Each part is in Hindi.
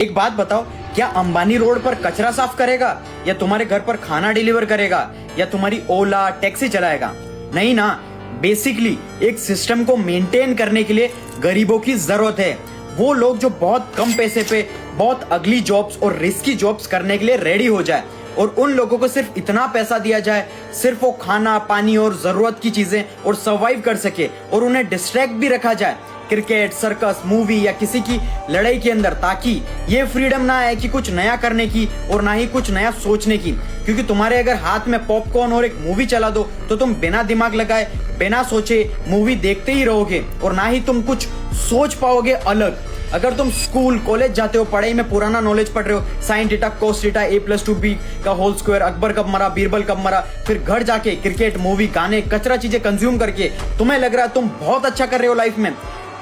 एक बात बताओ, क्या अंबानी रोड पर कचरा साफ करेगा या तुम्हारे घर पर खाना डिलीवर करेगा या तुम्हारी ओला टैक्सी चलाएगा? नहीं ना। बेसिकली एक सिस्टम को मेंटेन करने के लिए गरीबों की जरूरत है। वो लोग जो बहुत कम पैसे पे बहुत अगली जॉब्स और रिस्की जॉब्स करने के लिए रेडी हो जाए और उन लोगों को सिर्फ इतना पैसा दिया जाए, सिर्फ वो खाना पानी और जरूरत की चीजें और सर्वाइव कर सके और उन्हें डिस्ट्रैक्ट भी रखा जाए क्रिकेट, सर्कस, मूवी या किसी की लड़ाई के अंदर, ताकि ये फ्रीडम ना है कि कुछ नया करने की और ना ही कुछ नया सोचने की। क्योंकि तुम्हारे अगर हाथ में पॉपकॉर्न और एक मूवी चला दो तो तुम बिना दिमाग लगाए बिना सोचे मूवी देखते ही रहोगे और ना ही तुम कुछ सोच पाओगे अलग। अगर तुम स्कूल कॉलेज जाते हो, पढ़ाई में पुराना नॉलेज पढ़ रहे हो, sine theta cos theta a+2b का होल स्क्वायर, अकबर कब मरा, बीरबल कब मरा, फिर घर जाके क्रिकेट, मूवी, गाने, कचरा चीजें कंज्यूम करके तुम्हें लग रहा है तुम बहुत अच्छा कर रहे हो लाइफ में।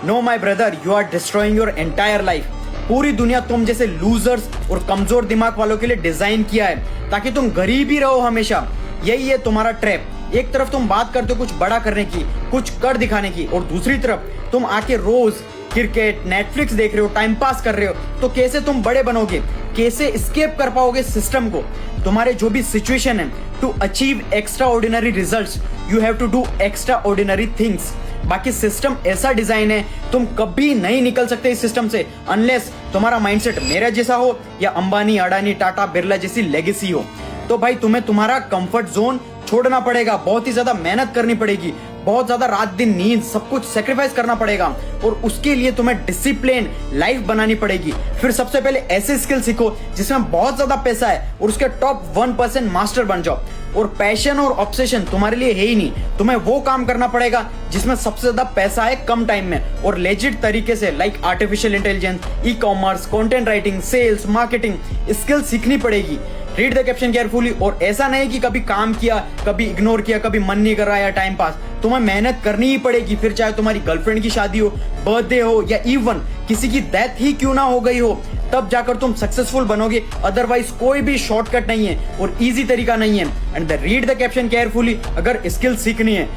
No my brother, you are destroying your entire life. पूरी दुनिया तुम जैसे लूजर्स और कमजोर दिमाग वालों के लिए डिजाइन किया है ताकि तुम गरीब ही रहो हमेशा। यही है तुम्हारा ट्रैप। एक तरफ तुम बात करते हो कुछ बड़ा करने की, कुछ कर दिखाने की, और दूसरी तरफ तुम आके रोज क्रिकेट, नेटफ्लिक्स देख रहे हो, टाइम पास कर रहे हो। तो कैसे तुम बड़े बनोगे? कैसे एस्केप कर पाओगे सिस्टम को? तुम्हारे जो भी सिचुएशन है, to achieve extraordinary results you have to do extraordinary things. बाकी सिस्टम ऐसा डिजाइन है, तुम कभी नहीं निकल सकते इस सिस्टम से अनलेस तुम्हारा माइंडसेट मेरा जैसा हो या अंबानी, अडानी, टाटा, बिरला जैसी लेगेसी हो। तो भाई तुम्हें तुम्हारा कंफर्ट जोन छोड़ना पड़ेगा, बहुत ही ज्यादा मेहनत करनी पड़ेगी, बहुत ज्यादा रात दिन नींद सब कुछ सेक्रीफाइस करना पड़ेगा और उसके लिए तुम्हें डिसिप्लिन लाइफ बनानी पड़ेगी। फिर सबसे पहले ऐसे स्किल सीखो जिसमें बहुत ज्यादा पैसा है और उसके टॉप 1% मास्टर बन जाओ। और पैशन और ऑब्सेशन तुम्हारे लिए है ही नहीं, तुम्हें वो काम करना पड़ेगा जिसमें सबसे ज्यादा पैसा है कम टाइम में और लेजिट तरीके से, like artificial intelligence, e commerce, content writing, sales, marketing skill सीखनी पड़ेगी। Read the caption carefully. और ऐसा नहीं कि कभी काम किया, कभी इग्नोर किया, कभी मन नहीं कर रहा या टाइम पास, तुम्हें मेहनत करनी ही पड़ेगी। फिर चाहे तुम्हारी गर्लफ्रेंड की शादी हो, बर्थडे हो या इवन किसी की डेथ ही क्यों ना हो गई हो, तब जाकर तुम सक्सेसफुल बनोगे। अदरवाइज कोई भी शॉर्टकट नहीं है और इजी तरीका नहीं है। And read the caption carefully अगर स्किल सीखनी है।